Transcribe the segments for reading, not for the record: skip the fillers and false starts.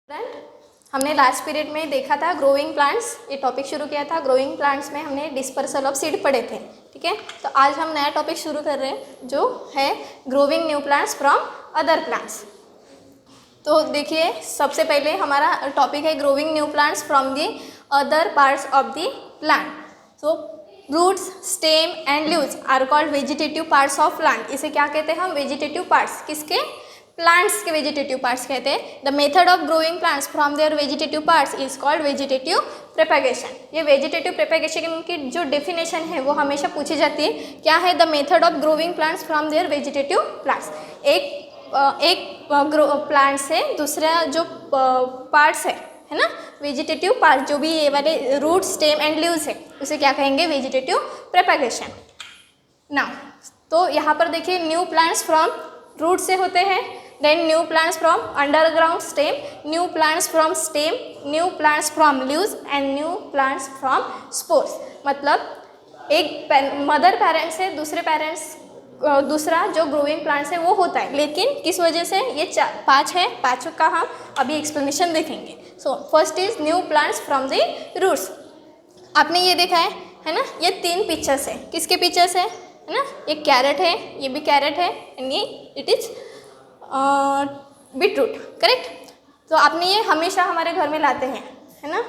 Student, हमने last period में देखा था ग्रोइंग प्लांट्स, ये टॉपिक शुरू किया था। ग्रोइंग प्लांट्स में हमने डिस्पर्सल ऑफ सीड पढ़े थे, ठीक है। तो आज हम नया टॉपिक शुरू कर रहे हैं जो है growing new plants from other plants. तो देखिए, सबसे पहले हमारा टॉपिक है growing new plants from the other parts of the plant. तो roots, stem and leaves are called vegetative parts of plant. इसे क्या कहते हैं हम? Vegetative parts. किसके? प्लांट्स के वेजिटेटिव पार्ट्स कहते हैं। The method of growing plants from their vegetative parts is called vegetative propagation. ये वेजिटेटिव प्रोपेगेशन की जो डेफिनेशन है वो हमेशा पूछी जाती है। क्या है? The method of growing plants from their vegetative plants. एक प्लांट से दूसरा जो पार्ट्स है ना, वेजिटेटिव पार्ट, जो भी ये वाले रूट, स्टेम एंड लीव्स है, उसे क्या कहेंगे? Vegetative propagation. नाउ तो यहाँ पर देखिए, न्यू प्लांट्स फ्रॉम रूट से होते हैं, then new plants from underground stem, new plants from stem, new plants from leaves and new plants from spores. मतलब एक मदर पेरेंट से दूसरा जो ग्रोइंग प्लांट्स है वो होता है, लेकिन किस वजह से? ये पांच है, पांचों का हम अभी एक्सप्लेनेशन देखेंगे। So first is new plants from the roots. आपने ये देखा है ना, ये 3 पिक्चर्स है। किसके पिक्चर्स है ना? ये कैरेट है, ये भी कैरेट है, एंड ये इट इज बीटरूट, करेक्ट। तो आपने ये हमेशा हमारे घर में लाते हैं, है ना।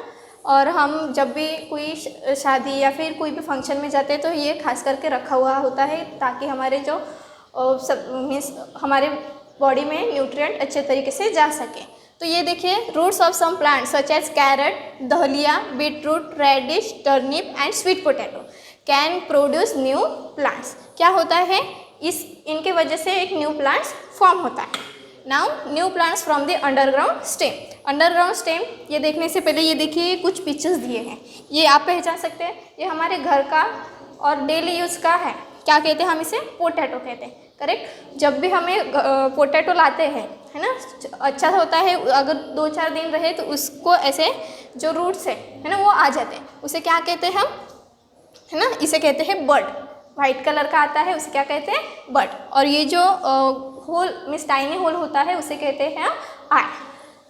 और हम जब भी कोई शादी या फिर कोई भी फंक्शन में जाते हैं तो ये खास करके रखा हुआ होता है, ताकि हमारे जो हमारे बॉडी में न्यूट्रिएंट अच्छे तरीके से जा सके। तो ये देखिए, roots of some plants such as carrot, dahlia, beetroot, radish, turnip and sweet potato can produce new plants. क्या होता है? इनके वजह से एक न्यू प्लांट्स फॉर्म होता है। Now new plants from the underground stem. Underground stem, ये देखने से पहले ये देखिए, कुछ पिक्चर्स दिए हैं, ये आप पहचान सकते हैं। ये हमारे घर का और डेली यूज़ का है। क्या कहते हैं हम इसे? पोटैटो कहते हैं, करेक्ट। जब भी हमें पोटैटो लाते हैं, है ना, अच्छा होता है, अगर 2-4 दिन रहे तो उसको ऐसे जो रूट्स है ना, वो आ जाते हैं। उसे क्या कहते हैं हम? है ना, इसे कहते हैं बड। वाइट कलर का आता है, उसे क्या कहते हैं? बड। और ये जो होल मीन्स टाइनी होल होता है, उसे कहते हैं eye.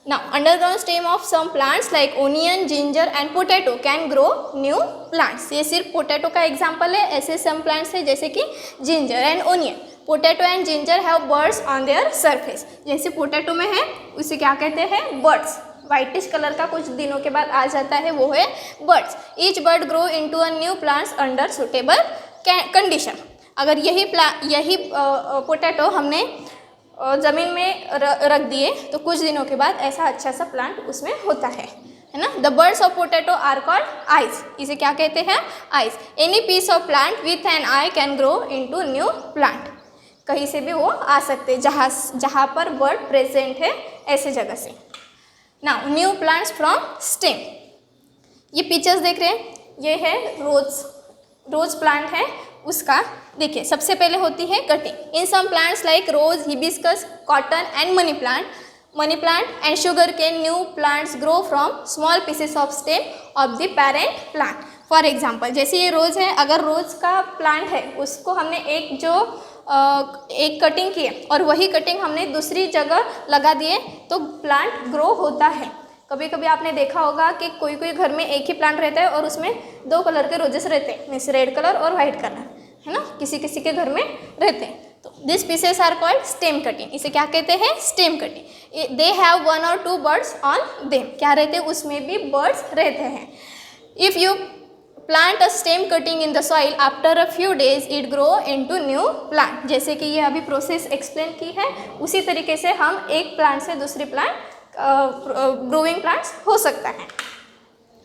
Now underground stem of some plants like onion, ginger and potato can grow new plants. ये सिर्फ पोटैटो का एग्जाम्पल है। ऐसे सम प्लांट्स है जैसे कि ginger and onion. Potato and ginger have buds on their surface. जैसे potato में है, उसे क्या कहते हैं? बर्ड्स। वाइटिश कलर का कुछ दिनों के बाद आ जाता है, वो है birds. Each bird grow into a new plants under suitable condition. अगर यही पोटैटो हमने ज़मीन में रख दिए तो कुछ दिनों के बाद ऐसा अच्छा सा प्लांट उसमें होता है ना। The buds of potato are called eyes. इसे क्या कहते हैं? Eyes. Any piece of plant with an eye can grow into new plant. कहीं से भी वो आ सकते हैं, जहाँ पर बर्ड प्रेजेंट है, ऐसे जगह से। Now new plants from stem. ये पिक्चर्स देख रहे हैं, ये है रोज प्लांट है उसका। देखिए, सबसे पहले होती है cutting. In some plants like rose, hibiscus, cotton and money plant and sugarcane, new plants grow from small pieces of stem of the parent plant. For example, जैसे ये रोज है, अगर रोज का प्लांट है, उसको हमने एक कटिंग की है और वही कटिंग हमने दूसरी जगह लगा दिए तो प्लांट ग्रो होता है। कभी कभी आपने देखा होगा कि कोई घर में एक ही प्लांट रहता है और उसमें 2 कलर के रोजेस रहते हैं, मीन्स रेड कलर और वाइट कलर, है ना, किसी किसी के घर में रहते हैं। तो this pieces are called stem cutting. इसे क्या कहते हैं? Stem cutting. They have 1 or 2 buds on them. क्या रहते हैं? उसमें भी बर्ड्स रहते हैं। If you plant a stem cutting in the soil, after a few days it grow into new plant. जैसे कि ये अभी प्रोसेस एक्सप्लेन की है, उसी तरीके से हम एक प्लांट से दूसरी प्लांट ग्रोइंग प्लांट्स हो सकता है।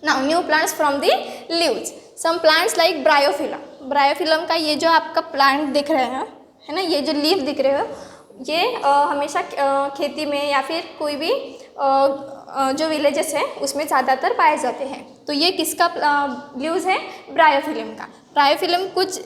Now new plants from the leaves. Some plants like bryophyllum. Bryophyllum का ये जो आपका प्लांट दिख रहे हैं, है ना, ये जो लीव दिख रहे हो, ये हमेशा खेती में या फिर कोई भी जो विलेजेस है उसमें ज़्यादातर पाए जाते हैं। तो ये किसका लीव्स है? ब्रायोफिलम का। ब्रायोफिलम कुछ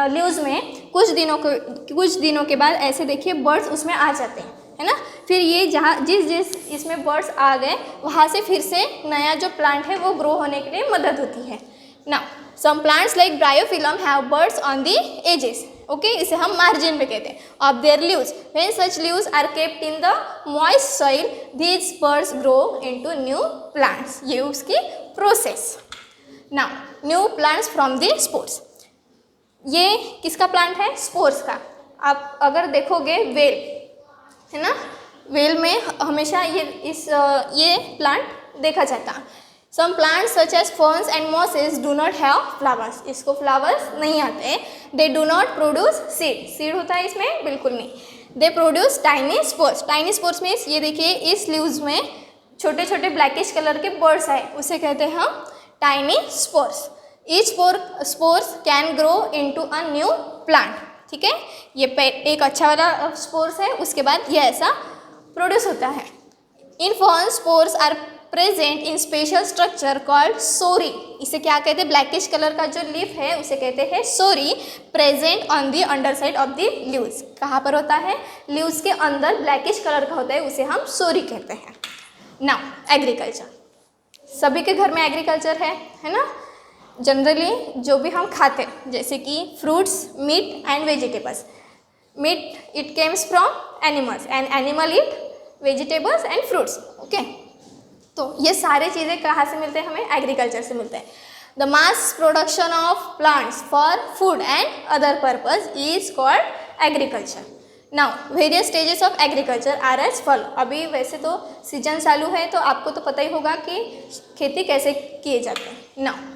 लीव्स में कुछ दिनों के बाद ऐसे देखिए बर्ड्स उसमें आ जाते हैं, है ना। फिर ये जिस इसमें बर्ड्स आ गए, वहाँ से फिर से नया जो प्लांट है वो ग्रो होने के लिए मदद होती है। Now some plants like bryophyllum have buds on the edges. Okay, इसे हम मार्जिन पे कहते हैं. Of their leaves, when such leaves are kept in the moist soil these spurs grow into new plants. ये उसकी process. Now new plants from the spores. ये किसका plant है? स्पोर्स का. आप अगर देखोगे वेल है ना, वेल में हमेशा ये प्लांट देखा जाता है. Some plants such as ferns and mosses do not have flowers. इसको फ्लावर्स नहीं आते. They do not produce seed. Seed होता है इसमें? बिल्कुल नहीं. They produce tiny spores. Tiny spores means ये देखिए इस लीव्स में छोटे छोटे ब्लैकिश कलर के बर्ड्स आए, उसे कहते हैं हम tiny spores. Each spores can grow into a new plant. ठीक है, ये एक अच्छा वाला स्पोर्स है. उसके बाद ये ऐसा प्रोड्यूस होता है. In fern spores are present in special structure called sori. इसे क्या कहते हैं? ब्लैकिश कलर का जो लीफ है उसे कहते हैं sori. Present on the underside of the leaves. कहाँ पर होता है? लीव्स के अंदर ब्लैकिश कलर का होता है, उसे हम सोरी कहते हैं. Now agriculture. सभी के घर में एग्रीकल्चर है ना. जनरली जो भी हम खाते हैं जैसे कि fruits, meat and vegetables. Meat it comes from animals and animal eat vegetables and fruits. Okay, तो ये सारे चीज़ें कहाँ से मिलते हैं? हमें एग्रीकल्चर से मिलते हैं. The mass production of plants for food and other purpose is called agriculture. Now various stages of agriculture are as follow. अभी वैसे तो सीजन चालू है तो आपको तो पता ही होगा कि खेती कैसे किए जाते हैं. Now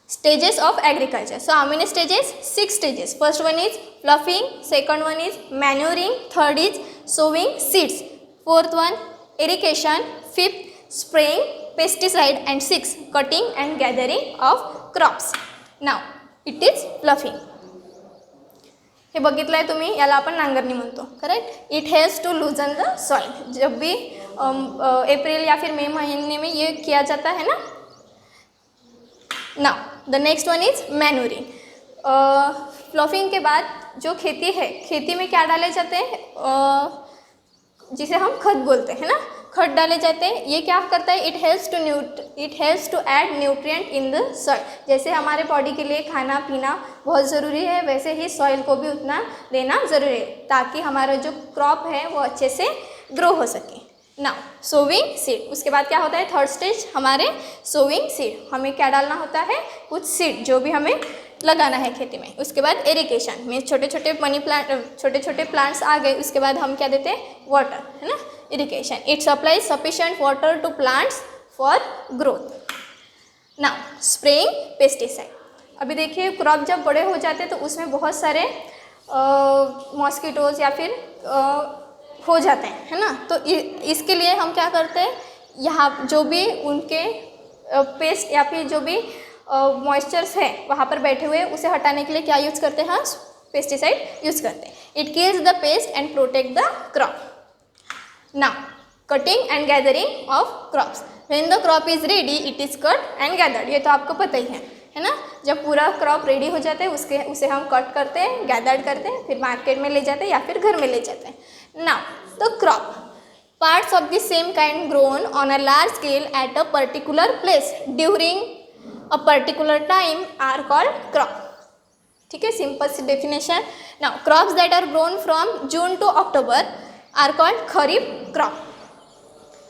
stages of agriculture. So how many stages? 6 stages. First one is fluffing, second one is manuring, third is sowing seeds, fourth one irrigation, fifth spraying pesticide, and sixth cutting and gathering of crops. Now it is fluffing. हे बघितलं आहे तुम्ही, याला आपण नांगरणी म्हणतो. Correct. It helps to loosen the soil. जब भी अप्रैल या फिर मई महीने में ये किया जाता है ना. Now the next one is manuring. फ्लफिंग के बाद जो खेती है, खेती में क्या डाले जाते हैं? जिसे हम खत बोलते हैं ना, खत डाले जाते हैं. ये क्या करता है? It helps to add nutrient in the soil. जैसे हमारे बॉडी के लिए खाना पीना बहुत ज़रूरी है, वैसे ही सॉइल को भी उतना देना ज़रूरी है ताकि हमारा जो क्रॉप है वो अच्छे से ग्रो हो सके. Now sowing seed. उसके बाद क्या होता है? थर्ड स्टेज हमारे सोविंग सीड. हमें क्या डालना होता है? कुछ सीड जो भी हमें लगाना है खेती में. उसके बाद इरिगेशन में छोटे छोटे छोटे छोटे प्लांट्स आ गए. उसके बाद हम क्या देते हैं? वाटर, है ना. Irrigation it supplies sufficient water to plants for growth. Now spraying pesticide. अभी देखिए क्रॉप जब बड़े हो जाते हैं तो उसमें बहुत सारे मॉस्किटोज या फिर हो जाते हैं, है ना. तो इसके लिए हम क्या करते हैं? यहाँ जो भी उनके पेस्ट या फिर जो भी मॉइस्चर्स है वहाँ पर बैठे हुए, उसे हटाने के लिए क्या यूज़ करते हैं? हम पेस्टिसाइड यूज़ करते हैं. It kills the paste and protect the crop. Now cutting and gathering of crops. When the crop is ready it is cut and gathered. ये तो आपको पता ही है ना. जब पूरा क्रॉप रेडी हो जाता है उसे हम कट करते हैं, गैदर्ड करते हैं, फिर मार्केट में ले जाते हैं या फिर घर में ले जाते हैं. Now the crop. Parts of the same kind grown on a large scale at a particular place during a particular time are called crop. ठीक है, सिंपल सी definition. Now crops that are grown from June to October are called kharif crop.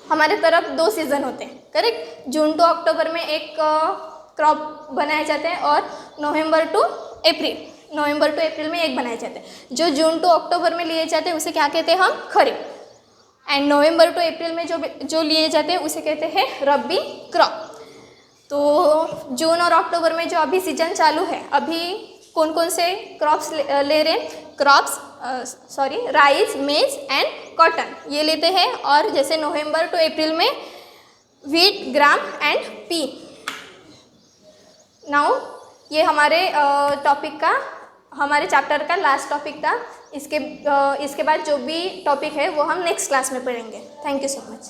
हमारे तरफ 2 season होते हैं. Correct. June to अक्टूबर में एक crop बनाए जाते हैं और नवंबर टू अप्रैल में एक बनाए जाते हैं. जो जून टू अक्टूबर में लिए जाते हैं उसे क्या कहते हैं? हम खरीफ. एंड नवंबर टू अप्रैल में जो लिए जाते हैं उसे कहते हैं रबी क्रॉप. तो जून और अक्टूबर में जो अभी सीजन चालू है, अभी कौन कौन से क्रॉप्स ले रहे हैं? राइस, मेज एंड कॉटन ये लेते हैं. और जैसे नवंबर टू अप्रैल में wheat, gram and P. Now ये हमारे टॉपिक का, हमारे चैप्टर का लास्ट टॉपिक था. इसके बाद जो भी टॉपिक है वो हम नेक्स्ट क्लास में पढ़ेंगे. Thank you so much.